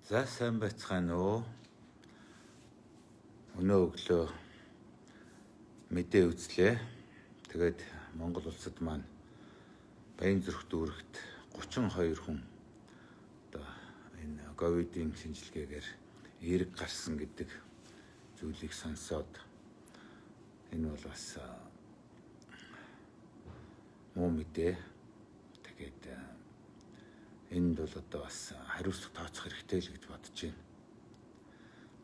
За сайн байцгаана уу. Өнөө өглөө мэдээ үзлээ. Тэгээд Монгол улсад маань Баян зүрх дүүрэгт 32 хүн одоо энэ ковидын шинжилгээгээр эерэг гарсан гэдэг зүйлийг сонсоод энэ бол бас муу мэдээ. Тэгээд энд бол одоо бас хариуцлага тооцох хэрэгтэй л гэж бодож байна.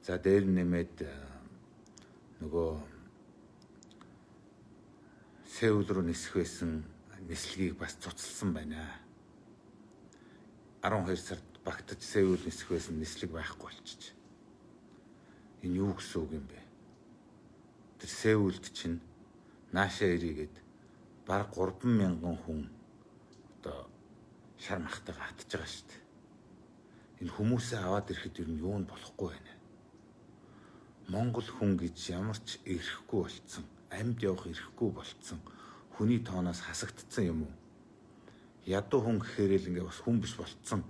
За дээр нэмээд нөгөө Сеул руу нисэх байсан нислэгийг бас цуцлсан байна. 12 сард Багтаж Сеул нисэх байсан нислэг байхгүй болчих. Энэ юу гэсэн үг юм бэ? Тэр Сеулд чинь наашаа ирээгээд бараг 3,000 хүн одоо шар махтайгаа атж байгаа шүү дээ. Энэ хүмүүсээ аваад ирэхэд юу нь болохгүй байна. Монгол хүн гэж ямар ч ирэхгүй болцсон, амьд явах ирэхгүй болцсон, хүний тооноос хасагдсан юм уу? Ядуу хүн гэхээр л ингээ бас хүн биш болцсон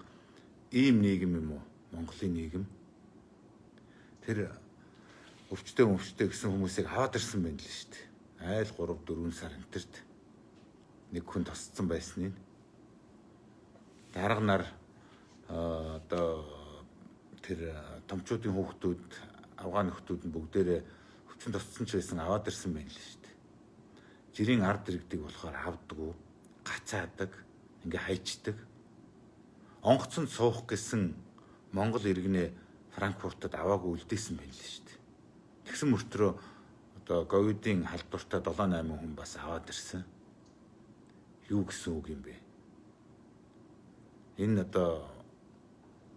ийм нийгэм юм уу? Монголын нийгэм. Тэр өвчтөе гэсэн хүмүүсийг аваад ирсэн байна л шүү дээ. Айл 3-4 сар энтерт нэг хүн тосцсон байсныг дарга нар одоо тэр томчуудын хүүхдүүд авгаан нөхдүүд нь бүгдээрээ өвчин тосцсон ч байсан аваад ирсэн байна л шүү дээ. Жирийн ард иргэдэг болохоор авдаггүй, гацаадаг, ингээ хайчдаг. Онгоцонд суух гэсэн Монгол иргэнэ Франкфуртад аваагүй үлдээсэн байна л шүү дээ. Тэгсэн мөртөө одоо ковидын халдвартаа 7-8 хүн бас аваад ирсэн. Юу гэсэн үг юм бэ? Энэ одоо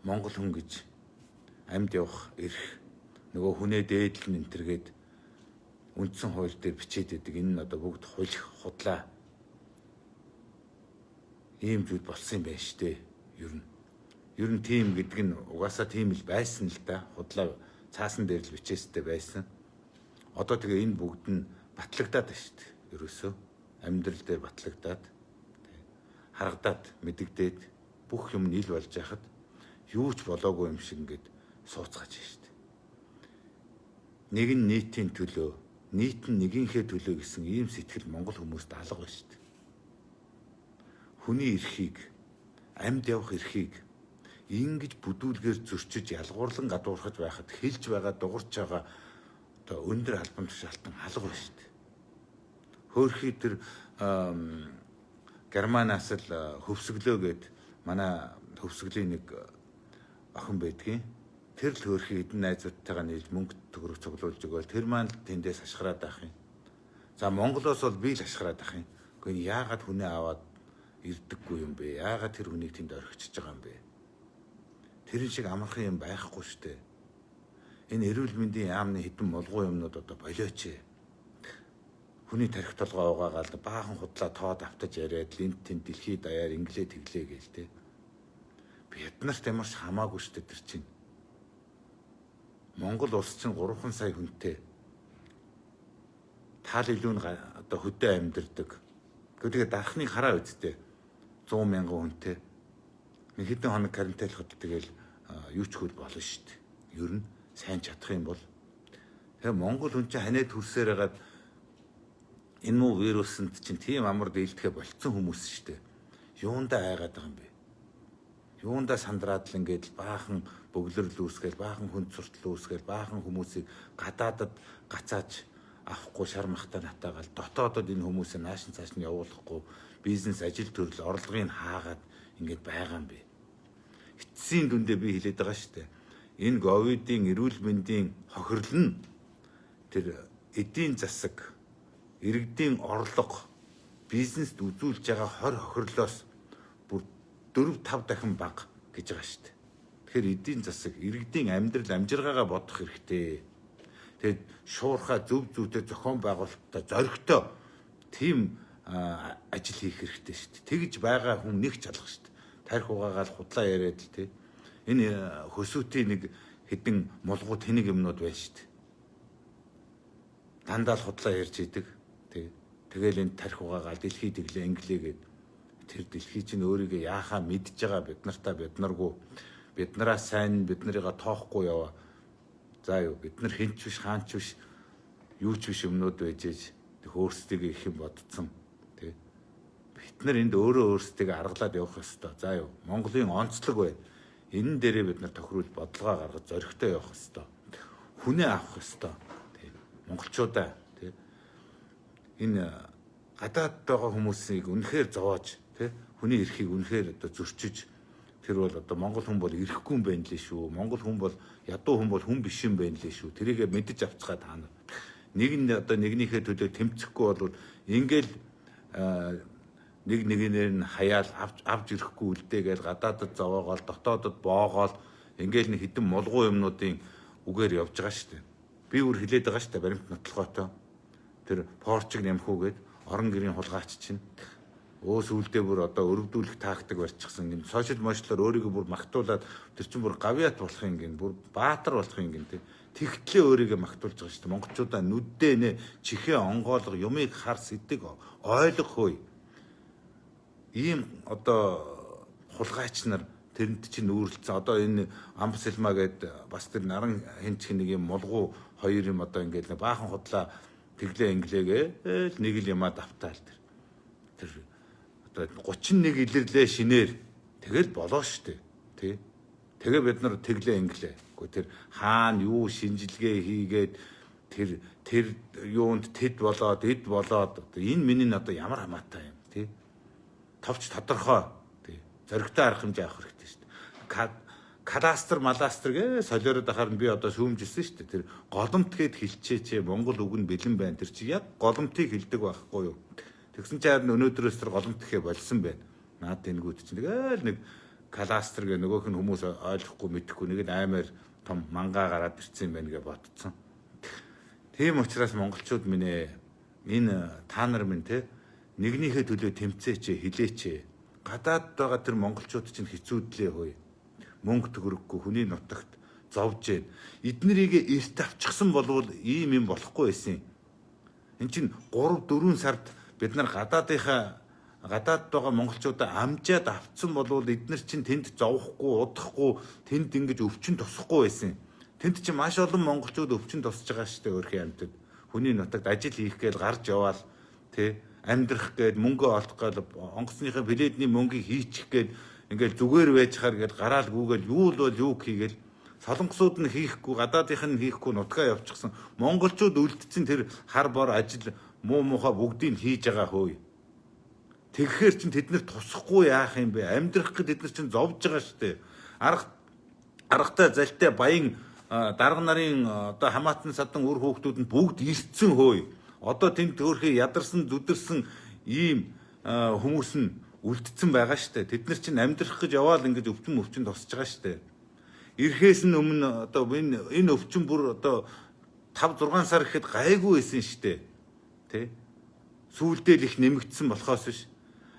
Монгол хүн гэж амьд явах ирэх нөгөө хүнээ дээдл нь энтергээд үндсэн хууль дээр бичээд байдаг. Энэ нь одоо бүгд хуулих худлаа ийм зүйл болсон юм байна штэ. Ер нь тийм гэдэг нь угаасаа тийм л байсан л да. Худлаа цаасан дээр л бичээстэй байсан. Одоо тэгээ энэ бүгд нь батлагдаад байна штэ. Ерөөсөө амьдрал дээр батлагдаад харагдаад мэдэгдээд бүх юм нийл болж яхад юу ч болоогүй юм шиг ингээд сууцгааж штэ. Нэг нь нийтийн төлөө, нийт нь нэгийнхээ төлөө гэсэн ийм сэтгэл Монгол хүмүүст алга байна штэ. Хүний эрхийг, амьд явах эрхийг ингэж бүдүүлгээр зөрчиж ялгуурлан гадуурхаж байхад хэлж байгаа дуурч байгаа одоо өндөр албан тушаалтан алга байна штэ. Хөөхий тэр Германаас л хөвсгөлөө гээд манай хөвсгөлийн нэг охин байдгийн. Тэр л хөөхий хэдэн найзуудтайгаа нийлж мөнгө төгрөг цуглуулж өгөөл тэр маань тэндээс ашгараад байх юм. За Монголоос бол би л ашгараад байх юм. Гэхдээ яагаад хүнээ аваад ирдэггүй юм бэ? Яагаад тэр хүнийг тэнд орхичиж байгаа юм бэ? Тэрэн шиг амархан юм байхгүй штэ. Энэ эрүүл мэндийн яамны хэдэн молгоо юмнууд одоо болооч. Хүний тарих толгой угаагаал баахан худлаа тоод автаж яриад линт тэн дэлхийд даяар инглээ тэглээ гээл те. Бид нарт ямарч хамаагүй штэ тэр чинь. Монгол улс чинь 3 сая хүнтэй. Таал илүү нь одоо хөдөө амьдардаг. Тэгээд дарахны хараа үсттэй 100,000 хүнтэй. Нэг хэдэн хоног карантинлахад тэгэл юу ч хөл болно штэ. Ер нь сайн чадах юм бол тэгээ Монгол хүн чинь ханаад төрсөөр хагаад энэ муу вирусанд чинь тийм амар дийлдэхэ болцсон хүмүүс штэ. Юундаа айгаад байгаа юм бэ? Юундаа сандраад л ингээд баахан бөглөрл үүсгээл, баахан хүнд суртал үүсгээл, баахан хүмүүсийг гадаадад гацааж авахгүй шар махтаа натаагаал дотоодод энэ хүмүүсээ нааш цааш нь явуулахгүй бизнес ажил төрөл орлогыг хаагаад ингээд байгаа юм бэ. Эцсийн дүндээ би хэлээд байгаа штэ. Энэ ковидын эрүүл мэндийн хохирол нь тэр эдийн засаг, иргэдийн орлого, бизнест үзүүлж байгаа 20 хохирлоос бүр 4-5 дахин бага гэж байгаа штэ. Тэгэхээр эдийн засаг, иргэдийн амьдрал амжиргаагаа бодох хэрэгтэй. Тэгээд шуурхаа зөв зүйтэй зохион байгуулалттай зоригтой тийм ажил хийх хэрэгтэй штэ. Тэгж байгаа хүн нэг ч алах штэ. Тарих угаагаал худлаа яриад л те. Энэ хөсөөтийн нэг хэдэн молгуу тэнэг юмнууд байна штэ. Дандаа л худлаа ярьж идэг. Тэгэл энэ тарих угаагаал дэлхий тэглээ инглээ гээд тэр дэлхий чинь өөрийгөө яахаа мэдж байгаа бид нартаа бид наргүй Бид нараас сайн бид нарыгаа тоохгүй яваа. За юу бид нар хинч биш хаанч биш юу ч биш өмнөд байж ээж өөрсдөө их юм бодцсон. Тэ. Бид нар энд өөрөө өөрсдөө аргалаад явах ёстой. За юу Монголын онцлог бай. Энэ дээрээ бид нар тохируулж бодлогоо гаргаж зоригтой явах ёстой. Хүнээ авах ёстой. Тэ. Монголчуудаа тэ. Энэ гадаад байгаа хүмүүсийг үнэхээр зовоож тэ хүний эрхийг үнэхээр одоо зөрчиж тэр бол одоо монгол хүн бол ирэхгүй юм байна лээ шүү. Монгол хүн бол ядуу хүн бол хүн биш юм байна лээ шүү. Тэрийг мэдэж авцгаа та нар. Нэг нь одоо нэгнийхээ төлөө тэмцэхгүй бол ингээл нэг нэгээр нь хаяал авч ирэхгүй үлдээгээл гадаадд зовоогоол дотоодод боогоол ингээл нэг хідэн молгуу юмнуудын үгээр явж байгаа шүү дээ. Би өөр хилээд байгаа шүү дээ баримт нотлохотой. Тэр порчиг нэмхүүгээд орон гэрийн хулгайч чинь сүүлдээ бүр одоо өргөдүүлэх тактик барьчихсан юм. Сошиал мошлоор өөрийгөө бүр магтуулаад тэр чинь бүр гавьяат болох юм гин, бүр баатар болох юм гин тий. Тэгтлээ өөрийгөө магтуулж байгаа шүү дээ. Монголчуудаа нүддээ нэ чихээ онгоолго юмыг хар сэдэг ойлгох хөөе. Ийм одоо хулгайч нар тэрэнд чинь үүрлцэн одоо энэ амбсэлма гээд бас тэр наран хинч нэг юм молгуу хоёр юм одоо ингээд баахан худлаа тэглээ инглээгээ нэг л юмаа давтаал тэр одоо 31 илэрлээ шинээр тэгэл болоо штэ тий. Тэгээ бид нар тэглээ инглээ. Гэхдээ тэр хаана юу шинжилгээ хийгээд тэр юунд тэд болоод эд болоод энэ миний одоо ямар хамаатай юм тий. Товч тодорхой тий. Зоригтой арга хэмжээ авах хэрэгтэй штэ. Кадастр маластр гээ солиороод ахаар би одоо шүүмжилсэн шүү дээ. Тэр голомт гээд хэлчээч Монгол үг нь бэлэн байна. Тэр чи яг голомтыг хэлдэг байхгүй юу? Тэгсэн чинь харин өнөөдрөөс тэр голомт гэхээ болсон байна. Наад тэнгүүд чинь тэгэл нэг кадастр гээ нөгөөх нь хүмүүс ойлгохгүй мэдэхгүй нэг нь аймаар том мангаа гараад ирсэн юм байна гэж бодцсон. Тийм учраас монголчууд минь энэ та нар минь те нэгнийхээ төлөө тэмцээч хилээч. Гадаад байгаа тэр монголчууд чинь хэцүүдлээ хөөе. Мөнгө төгрөггүй хүний нутагт зовж гэн. Эднэрийг эрт авчихсан болвол ийм юм болохгүй байсан. Энд чинь 3-4 сард бид нар гадаад байгаа монголчуудаа амжаад авцсан болвол эднэр чинь тэнд зовхгүй, удахгүй, тэнд ингэж өвчин тосхгүй байсан. Тэнд чинь маш олон монголчууд өвчин тосж байгаа шүү дээ өөрхийн амьтад. Хүний нутагт ажил хийх гээл гарч яваал тий амьдрах гээл мөнгө олох гээл онгоцныхаа билетний мөнгийг хийчих гээл ингээл зүгээр байж хаар гээд гараал гүүгээл юу л бол юу хийгээл солонгосууд нь хийхгүй гадаадынх нь хийхгүй нутгаа явчихсан монголчууд үлдсэн тэр хар бор ажил муу муухай бүгдийг хийж байгаа хөөе. Тэгэхээр чин тэд нар тусахгүй яах юм бэ? Амьдрах гэд тэд нар чин зовж байгаа штэ. Аргатай залтай баян дарга нарын одоо хамаатан садан үр хүүхдүүд нь бүгд ирцэн хөөе. Одоо тэнд төөрхий ядарсан зүдэрсэн ийм хүмүүс нь үлдсэн байгаа штэ. Тэд нар чинь амьдрах гэж яваал ингэж өвчин тосч байгаа штэ. Ирэхээс нь өмнө одоо энэ өвчин бүр одоо 5-6 сар гэхэд гайгүй байсан штэ. Тэ? Сүүлдээ л их нэмэгдсэн болохоос биш.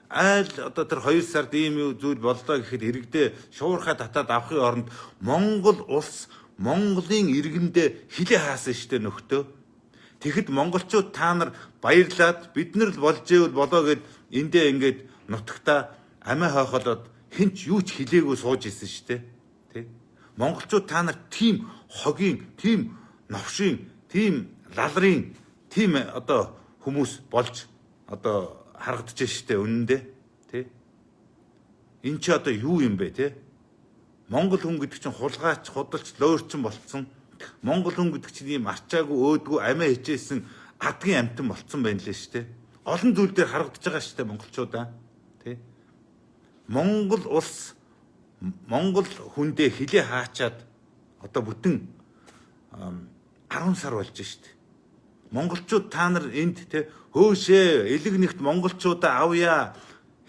Айл одоо тэр 2 сард ийм зүйл боллоо гэхэд иргэдээ шуурхай татаад авахын оронд Монгол улс Монголын иргэндээ хилээ хаасан штэ нөхдөө. Тэгэхэд монголчууд та нар баярлаад бид нар л болж ивэл болоо гэд эндээ ингээд нутагта амиа хойхолоод хинч юу ч хилээгүй сууж исэн штэ. Тэ? Монголчууд та нар тийм хогийн, тийм новшийн, тийм лалрын, тийм одоо хүмүүс болж одоо харагдаж штэ үнэндээ. Тэ? Энд чи одоо юу юм бэ те? Монгол хүн гэдэг чинь хулгайч, худалч, лөөрчин болцсон. Монгол хүн гэдэг чинь ийм арчаагүй, өөдгөө амиа хичээсэн адгийн амтан болцсон байна лээ штэ. Олон зүйл дээр харагдаж байгаа штэ монголчуудаа. Тэ? Монгол улс Монгол хүндээ хилээ хаачаад одоо бүтэн 10 сар болж штэ. Монголчууд та нар энд те хөөшөө элэг нэгт монголчуудаа авъя.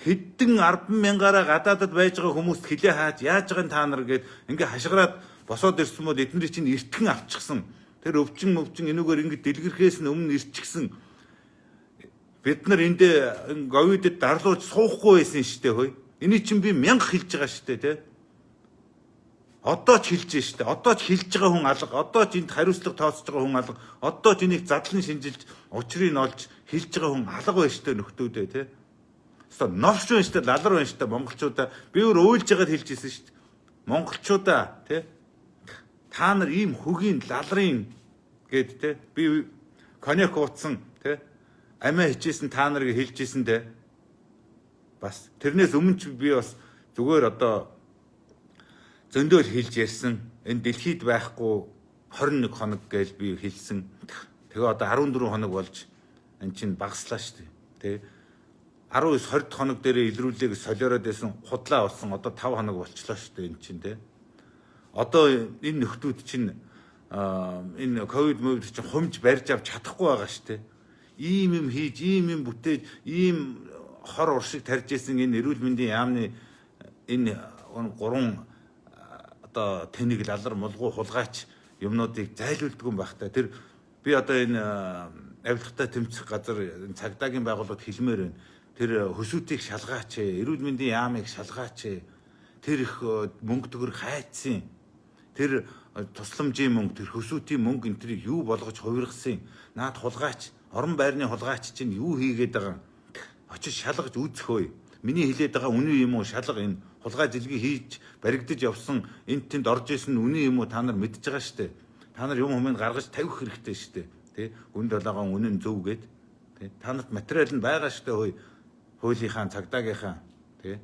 Хэдэн 10,000-аараа гадаадд байж байгаа хүмүүст хилээ хааж яаж байгаа та нар гээд ингээ хашгираад босоод ирсэн бол эднэрийг чинь эртхэн авчихсан. Тэр өвчин энүүгээр ингээ дэлгэрхээс нь өмнө ирчихсэн. Бид нар энд говидэд дарлууж суухгүй байсан штэ хөөе. Эний чинь би 1000 хэлж байгаа штэ те. Одоо ч хэлж штэ. Одоо ч хэлж байгаа хүн алга. Одоо ч энд хариуцлага тооцож байгаа хүн алга. Одоо ч энийг задлан шинжилж учрыг олж хэлж байгаа хүн алга байна штэ нөхдөөдөө те. Новш байна штэ, лалар байна штэ монголчуудаа. Би өөр уйлж байгаад хэлж ирсэн штэ. Монголчуудаа тий та нар ийм хөгийн лалрын гээд тий би коньяк ууцсан тий амиа хичээсэн та нарыг хэлжсэн дээ. Бас тэрнээс өмнө ч би бас зүгээр одоо зөндөөл хэлж ярьсан. Энэ дэлхийд байхгүй 21 хоног гэж би хэлсэн. Тэгээ одоо 14 хоног болж эн чинь багаслаа шүү дээ. Тэ 19 20 хоног дээр илрүүлээг солиороод байсан худлаа болсон. Одоо 5 хоног болчлоо шүү дээ эн чинь тэ. Одоо энэ нөхдүүд чинь энэ ковид мөвд чинь хумж барьж авч чадахгүй байгаа шүү дээ. Ийм юм хийж, ийм юм бүтээж, ийм хор уршиг тарьж исэн энэ эрүүл мэндийн яамны энэ гурван одоо тэнийг лалар мулгуу хулгайч юмнуудыг зайлуулдаг юм байх та. Тэр би одоо энэ авилгатай тэмцэх газар цагдаагийн байгууллагад хэлмээр байна. Тэр хөсөөтийг шалгаач, эрүүл мэндийн яамыг шалгаач. Тэр их мөнгө төгрөг хайцсан. Тэр тусламжийн мөнгө, тэр хөсөөтийн мөнгө энэ тэрийг юу болгож хувиргасан. Наад хулгайч, орон байрны хулгайч чинь юу хийгээд байгаа юм? Очиж шалгаж үзөхөө. Миний хэлээд байгаа үнэн юм уу? Шалга энэ хулгай жилгээ хийж баригдаж явсан энд тэнд орж исэн үнэн юм уу? Та нар мэдж байгаа шүү дээ. Та нар юм хүмүүс гаргаж тавих хэрэгтэй шүү дээ. Тэ? Үнд болоогоо үнэн зөв гээд. Тэ? Та нарт материал нь байгаа шүү дээ. Хуулийнхаа, цагдаагийнхаа. Тэ?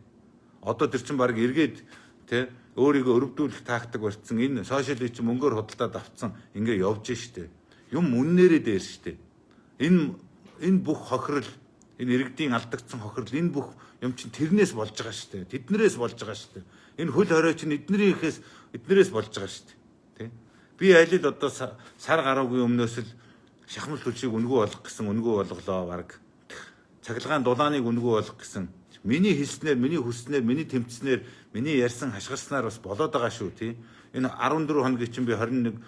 Одоо тэр чинь баг эргээд тэ өөрийгөө өрөвдүүлэх тактик барьцсан энэ сошиалыг чинь мөнгөөр худалдаад авцсан ингээ явж штэ. Юм үннээрээ дээр штэ. Энэ бүх хохирол, энэ иргэдийн алдагдсан хохирол, энэ бүх юм чинь тэрнээс болж байгаа штэ. Тэднэрээс болж байгаа штэ. Энэ хөл хорой чинь эднэрээс болж байгаа штэ. Тэ? Би аль л одоо сар гараагүй өмнөөс л шахмал түлшийг үнгүү болгох гэсэн үнгүү болголоо баг. Цахилгаан дулааныг үнгүү болгох гэсэн. Миний хэлснээр, миний хүснээр, миний тэмцснээр, миний ярьсан хашгирснаар бас болоод байгаа шүү тий. Энэ 14 хоногийн чинь би 21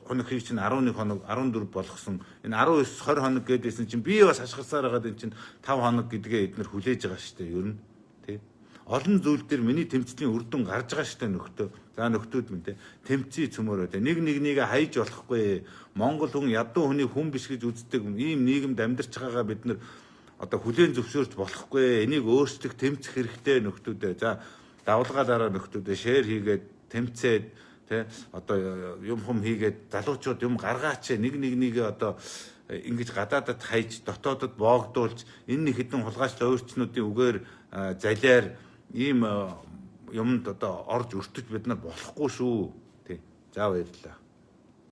хоногийн чинь 11 хоног 14 болгосон. Энэ 19 20 хоног гэдээсэн чинь би бас хашгирсаар байгаа энэ чинь 5 хоног гэдгээ эднэр хүлээж байгаа шүү дээ. Ер нь тий. Олон зүйл дээр миний тэмцлийн үр дүн гарч байгаа шүү дээ нөхдөө. За нөхдүүд минь тий. Тэмцээ цөмөрөө тий. Нэг хайж болохгүй. Монгол хүн ядуу хүний хүн биш гэж үздэг ийм нийгэмд амьдарч байгаагаа бид нар одоо хүлээн зөвшөөрч болохгүй. Энийг өөрсдөх тэмцэх хэрэгтэй нөхдүүдээ. За давлгаалаараа нөхдүүдээ шеэр хийгээд тэмцээд тий одоо юм хийгээд залуучууд юм гаргаач нэг одоо ингэж гадаадад хайж дотоодод боогдуулж энэ нэг хэдэн хулгайчлаа өөрчлөнүүдийн үгээр залиар ийм юмд одоо орж өртөж бид нар болохгүй шүү тий. За баярлалаа.